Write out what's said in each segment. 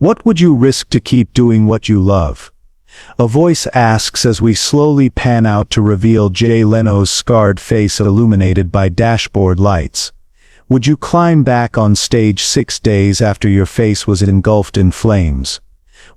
What would you risk to keep doing what you love? A voice asks as we slowly pan out to reveal Jay Leno's scarred face illuminated by dashboard lights. Would you climb back on stage 6 days after your face was engulfed in flames?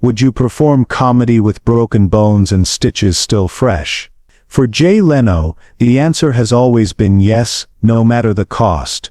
Would you perform comedy with broken bones and stitches still fresh? For Jay Leno, the answer has always been yes, no matter the cost.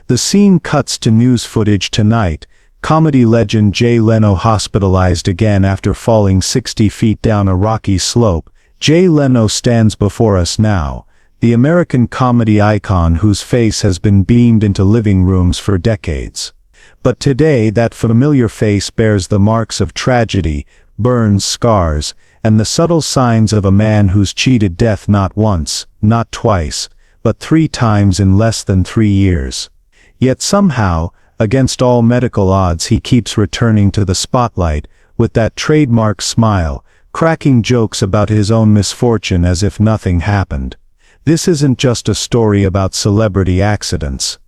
The scene cuts to news footage tonight. Comedy legend Jay Leno hospitalized again after falling 60 feet down a rocky slope. Jay Leno stands before us now, the American comedy icon whose face has been beamed into living rooms for decades. But today that familiar face bears the marks of tragedy, burns, scars, and the subtle signs of a man who's cheated death not once, not twice, but 3 times in less than 3 years. Yet somehow, against all medical odds, he keeps returning to the spotlight, with that trademark smile, cracking jokes about his own misfortune as if nothing happened. This isn't just a story about celebrity accidents.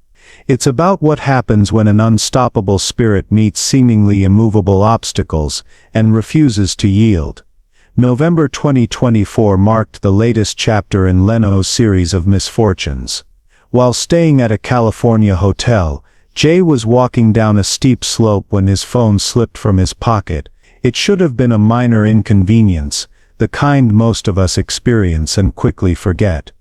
It's about what happens when an unstoppable spirit meets seemingly immovable obstacles, and refuses to yield. November 2024 marked the latest chapter in Leno's series of misfortunes. While staying at a California hotel, Jay was walking down a steep slope when his phone slipped from his pocket. It should have been a minor inconvenience, the kind most of us experience and quickly forget.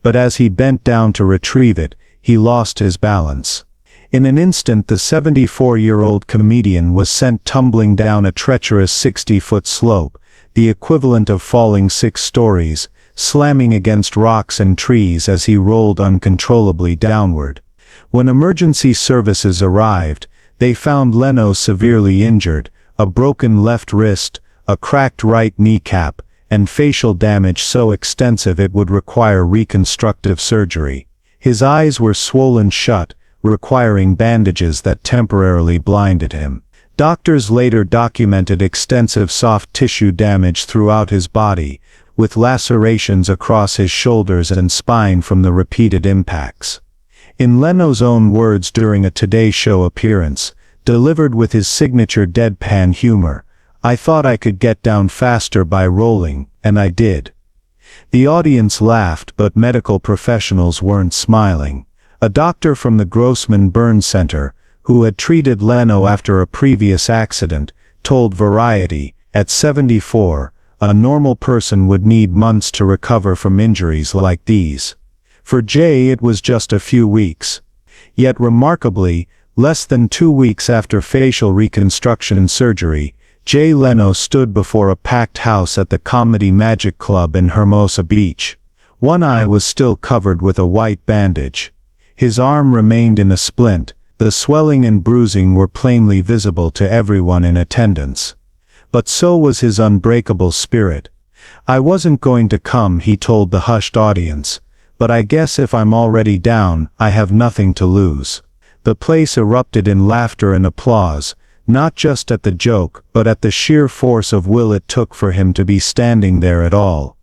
But as he bent down to retrieve it, he lost his balance. In an instant, the 74-year-old comedian was sent tumbling down a treacherous 60-foot slope, the equivalent of falling 6 stories, slamming against rocks and trees as he rolled uncontrollably downward. When emergency services arrived, they found Leno severely injured, a broken left wrist, a cracked right kneecap, and facial damage so extensive it would require reconstructive surgery. His eyes were swollen shut, requiring bandages that temporarily blinded him. Doctors later documented extensive soft tissue damage throughout his body, with lacerations across his shoulders and spine from the repeated impacts. In Leno's own words during a Today Show appearance, delivered with his signature deadpan humor, "I thought I could get down faster by rolling, and I did." The audience laughed, but medical professionals weren't smiling. A doctor from the Grossman Burn Center, who had treated Leno after a previous accident, told Variety, "At 74, a normal person would need months to recover from injuries like these. For Jay it was just a few weeks." Yet remarkably, less than 2 weeks after facial reconstruction surgery, Jay Leno stood before a packed house at the Comedy Magic Club in Hermosa Beach. One eye was still covered with a white bandage. His arm remained in a splint. The swelling and bruising were plainly visible to everyone in attendance. But so was his unbreakable spirit. "I wasn't going to come," he told the hushed audience, "but I guess if I'm already down, I have nothing to lose." The place erupted in laughter and applause, not just at the joke, but at the sheer force of will it took for him to be standing there at all.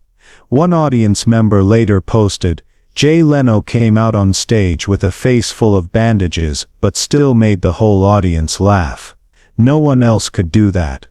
One audience member later posted, "Jay Leno came out on stage with a face full of bandages, but still made the whole audience laugh. No one else could do that."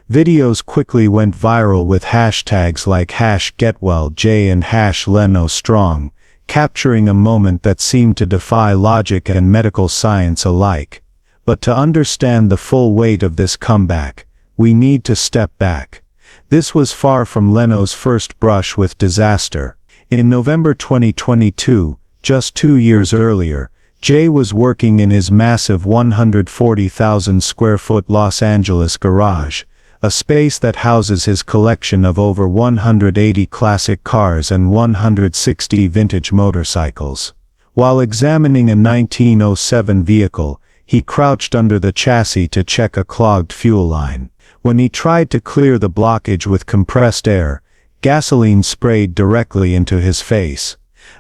Videos quickly went viral with hashtags like #GetWellJay and #LenoStrong, capturing a moment that seemed to defy logic and medical science alike. But to understand the full weight of this comeback, we need to step back. This was far from Leno's first brush with disaster. In November 2022, just 2 years earlier, Jay was working in his massive 140,000 square foot Los Angeles garage, a space that houses his collection of over 180 classic cars and 160 vintage motorcycles. While examining a 1907 vehicle, he crouched under the chassis to check a clogged fuel line. When he tried to clear the blockage with compressed air, gasoline sprayed directly into his face.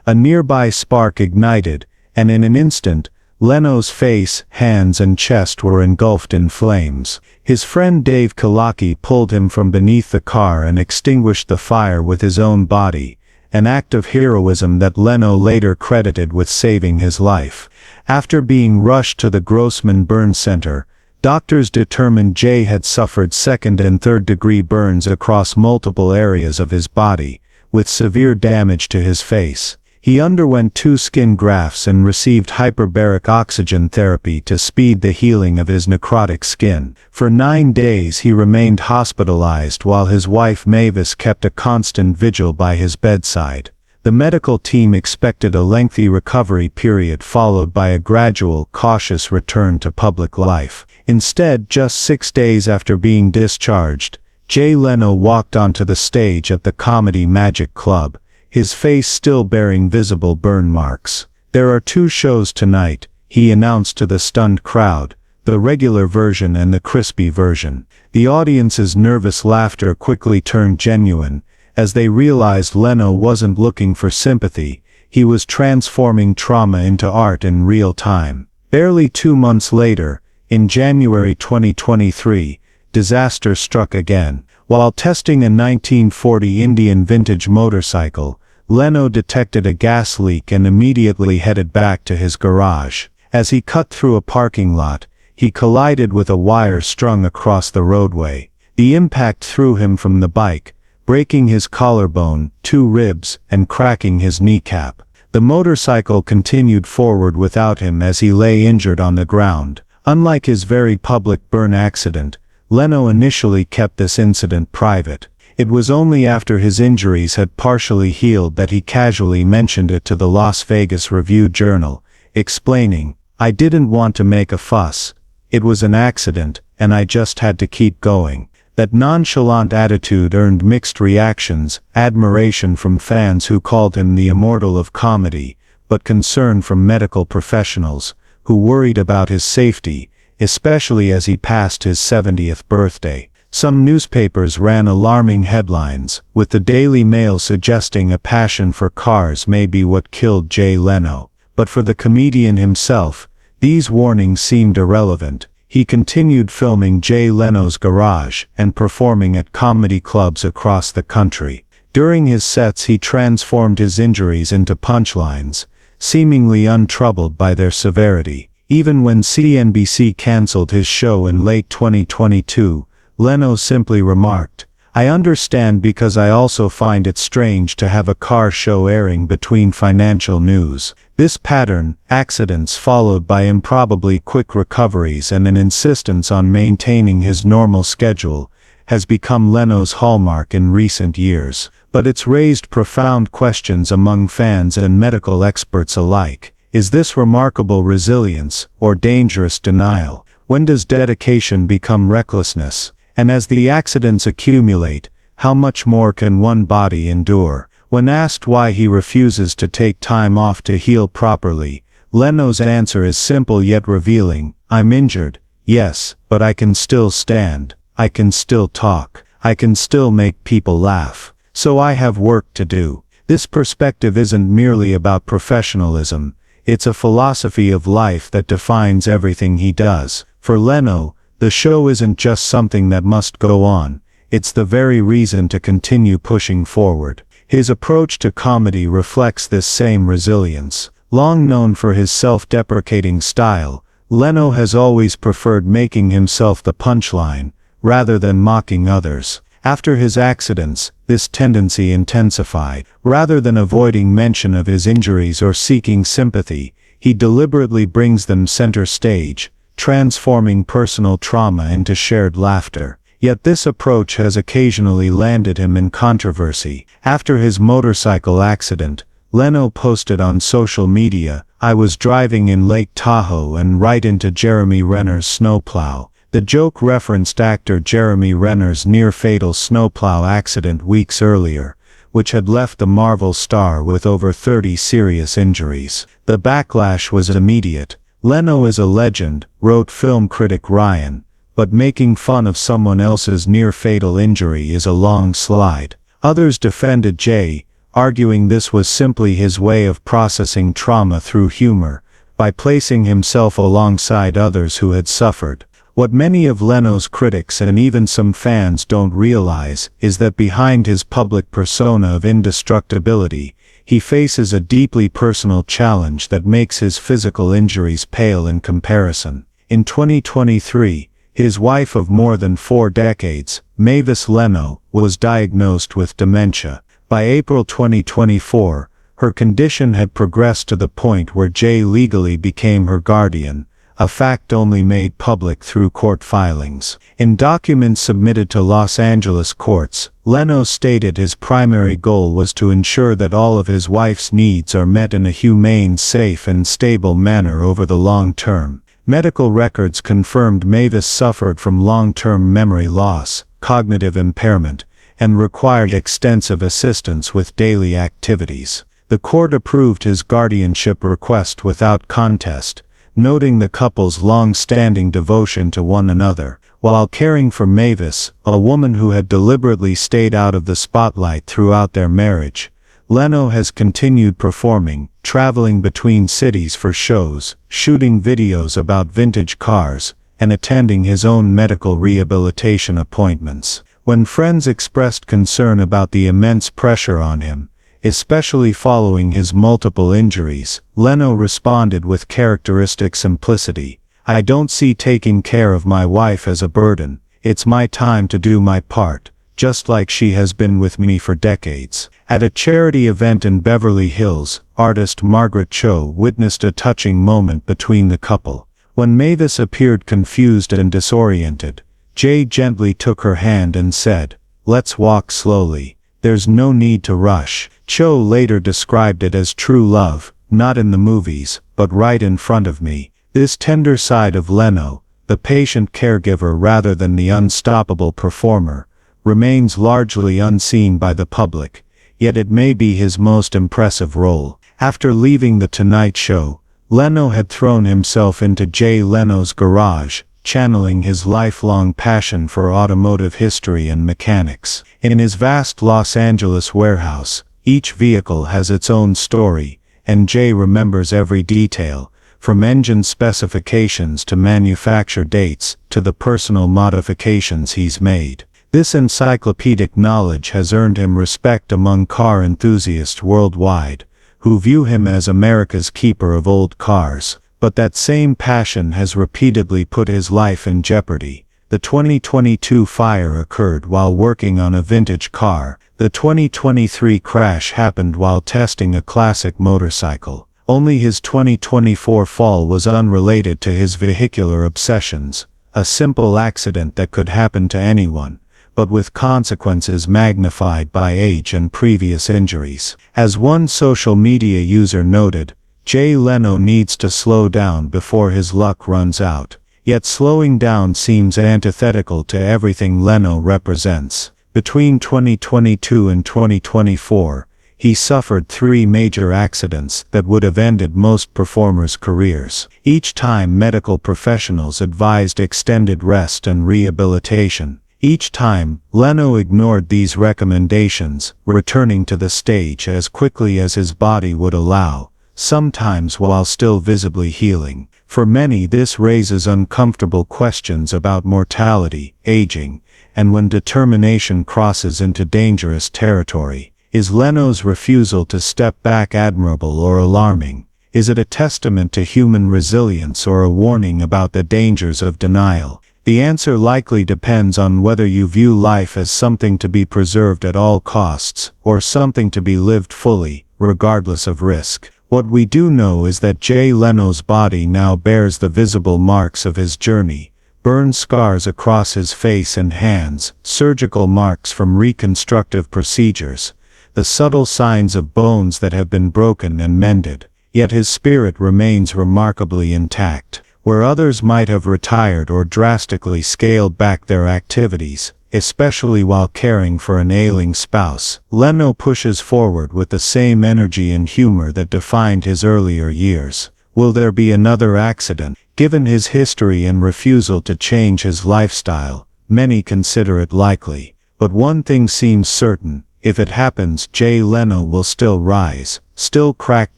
A nearby spark ignited, and in an instant, Leno's face, hands and chest were engulfed in flames. His friend Dave Kalaki pulled him from beneath the car and extinguished the fire with his own body, an act of heroism that Leno later credited with saving his life. After being rushed to the Grossman Burn Center, Doctors determined Jay had suffered second and third-degree burns across multiple areas of his body, with severe damage to his face. He underwent 2 skin grafts and received hyperbaric oxygen therapy to speed the healing of his necrotic skin. For 9 days he remained hospitalized while his wife Mavis kept a constant vigil by his bedside. The medical team expected a lengthy recovery period followed by a gradual, cautious return to public life. Instead, just 6 days after being discharged, Jay Leno walked onto the stage at the Comedy Magic Club, his face still bearing visible burn marks. "There are 2 shows tonight," he announced to the stunned crowd, the regular version and the crispy version. The audience's nervous laughter quickly turned genuine, as they realized Leno wasn't looking for sympathy, he was transforming trauma into art in real time. Barely 2 months later, in January 2023, disaster struck again. While testing a 1940 Indian vintage motorcycle, Leno detected a gas leak and immediately headed back to his garage. As he cut through a parking lot, he collided with a wire strung across the roadway. The impact threw him from the bike, breaking his collarbone, 2 ribs, and cracking his kneecap. The motorcycle continued forward without him as he lay injured on the ground. Unlike his very public burn accident, Leno initially kept this incident private. It was only after his injuries had partially healed that he casually mentioned it to the Las Vegas Review-Journal, explaining, "I didn't want to make a fuss. It was an accident, and I just had to keep going." That nonchalant attitude earned mixed reactions, admiration from fans who called him the immortal of comedy, but concern from medical professionals, who worried about his safety, especially as he passed his 70th birthday. Some newspapers ran alarming headlines, with the Daily Mail suggesting a passion for cars may be what killed Jay Leno. But for the comedian himself, these warnings seemed irrelevant. He continued filming Jay Leno's garage and performing at comedy clubs across the country. During his sets he transformed his injuries into punchlines, seemingly untroubled by their severity. Even when CNBC canceled his show in late 2022, Leno simply remarked, "I understand because I also find it strange to have a car show airing between financial news." This pattern, accidents followed by improbably quick recoveries and an insistence on maintaining his normal schedule, has become Leno's hallmark in recent years. But it's raised profound questions among fans and medical experts alike. Is this remarkable resilience, or dangerous denial? When does dedication become recklessness? And as the accidents accumulate, how much more can one body endure? When asked why he refuses to take time off to heal properly, Leno's answer is simple yet revealing. "I'm injured, yes, but I can still stand. I can still talk. I can still make people laugh. So I have work to do." This perspective isn't merely about professionalism, it's a philosophy of life that defines everything he does. For Leno, the show isn't just something that must go on, it's the very reason to continue pushing forward. His approach to comedy reflects this same resilience. Long known for his self-deprecating style, Leno has always preferred making himself the punchline, rather than mocking others. After his accidents, this tendency intensified. Rather than avoiding mention of his injuries or seeking sympathy, he deliberately brings them center stage, transforming personal trauma into shared laughter. Yet this approach has occasionally landed him in controversy. After his motorcycle accident, Leno posted on social media, "I was driving in Lake Tahoe and right into Jeremy Renner's snowplow." The joke referenced actor Jeremy Renner's near-fatal snowplow accident weeks earlier, which had left the Marvel star with over 30 serious injuries. The backlash was immediate. "Leno is a legend," wrote film critic Ryan, "but making fun of someone else's near-fatal injury is a long slide." Others defended Jay, arguing this was simply his way of processing trauma through humor, by placing himself alongside others who had suffered. What many of Leno's critics and even some fans don't realize is that behind his public persona of indestructibility, he faces a deeply personal challenge that makes his physical injuries pale in comparison. In 2023, His wife of more than 4 decades, Mavis Leno, was diagnosed with dementia. By April 2024, her condition had progressed to the point where Jay legally became her guardian, a fact only made public through court filings. In documents submitted to Los Angeles courts, Leno stated his primary goal was to ensure that all of his wife's needs are met in a humane, safe and stable manner over the long term. Medical records confirmed Mavis suffered from long-term memory loss, cognitive impairment, and required extensive assistance with daily activities. The court approved his guardianship request without contest, noting the couple's long-standing devotion to one another. While caring for Mavis, a woman who had deliberately stayed out of the spotlight throughout their marriage, Leno has continued performing, traveling between cities for shows, shooting videos about vintage cars, and attending his own medical rehabilitation appointments. When friends expressed concern about the immense pressure on him, especially following his multiple injuries, Leno responded with characteristic simplicity, "I don't see taking care of my wife as a burden. It's my time to do my part, just like she has been with me for decades." At a charity event in Beverly Hills, artist Margaret Cho witnessed a touching moment between the couple. When Mavis appeared confused and disoriented, Jay gently took her hand and said, "Let's walk slowly. There's no need to rush." Cho later described it as true love, not in the movies, but right in front of me. This tender side of Leno, the patient caregiver rather than the unstoppable performer, remains largely unseen by the public, yet it may be his most impressive role. After leaving The Tonight Show, Leno had thrown himself into Jay Leno's garage, channeling his lifelong passion for automotive history and mechanics. In his vast Los Angeles warehouse, each vehicle has its own story, and Jay remembers every detail, from engine specifications to manufacture dates to the personal modifications he's made. This encyclopedic knowledge has earned him respect among car enthusiasts worldwide, who view him as America's keeper of old cars. But that same passion has repeatedly put his life in jeopardy. The 2022 fire occurred while working on a vintage car. The 2023 crash happened while testing a classic motorcycle. Only his 2024 fall was unrelated to his vehicular obsessions, a simple accident that could happen to anyone, but with consequences magnified by age and previous injuries. As one social media user noted, Jay Leno needs to slow down before his luck runs out. Yet slowing down seems antithetical to everything Leno represents. Between 2022 and 2024, he suffered 3 major accidents that would have ended most performers' careers. Each time medical professionals advised extended rest and rehabilitation. Each time, Leno ignored these recommendations, returning to the stage as quickly as his body would allow, sometimes while still visibly healing. For many, this raises uncomfortable questions about mortality, aging, and when determination crosses into dangerous territory. Is Leno's refusal to step back admirable or alarming? Is it a testament to human resilience or a warning about the dangers of denial? The answer likely depends on whether you view life as something to be preserved at all costs, or something to be lived fully, regardless of risk. What we do know is that Jay Leno's body now bears the visible marks of his journey, burn scars across his face and hands, surgical marks from reconstructive procedures, the subtle signs of bones that have been broken and mended. Yet his spirit remains remarkably intact. Where others might have retired or drastically scaled back their activities, especially while caring for an ailing spouse, Leno pushes forward with the same energy and humor that defined his earlier years. Will there be another accident? Given his history and refusal to change his lifestyle, many consider it likely. But one thing seems certain: if it happens, Jay Leno will still rise, still crack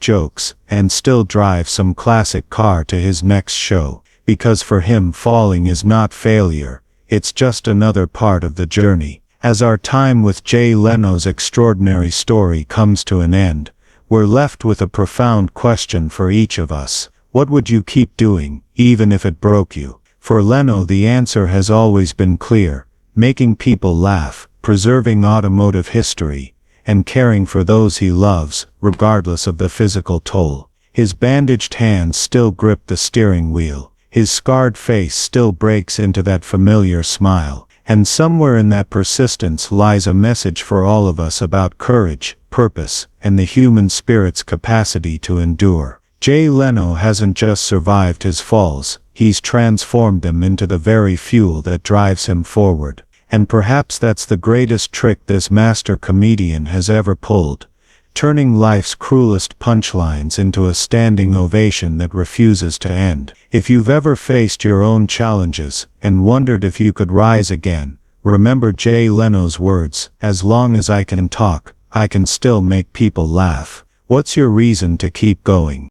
jokes, and still drive some classic car to his next show. Because for him, falling is not failure. It's just another part of the journey. As our time with Jay Leno's extraordinary story comes to an end, we're left with a profound question for each of us. What would you keep doing, even if it broke you? For Leno, the answer has always been clear: making people laugh, preserving automotive history, and caring for those he loves, regardless of the physical toll. His bandaged hands still grip the steering wheel, his scarred face still breaks into that familiar smile, and somewhere in that persistence lies a message for all of us about courage, purpose, and the human spirit's capacity to endure. Jay Leno hasn't just survived his falls, he's transformed them into the very fuel that drives him forward. And perhaps that's the greatest trick this master comedian has ever pulled, turning life's cruelest punchlines into a standing ovation that refuses to end. If you've ever faced your own challenges and wondered if you could rise again, remember Jay Leno's words: "As long as I can talk, I can still make people laugh." What's your reason to keep going?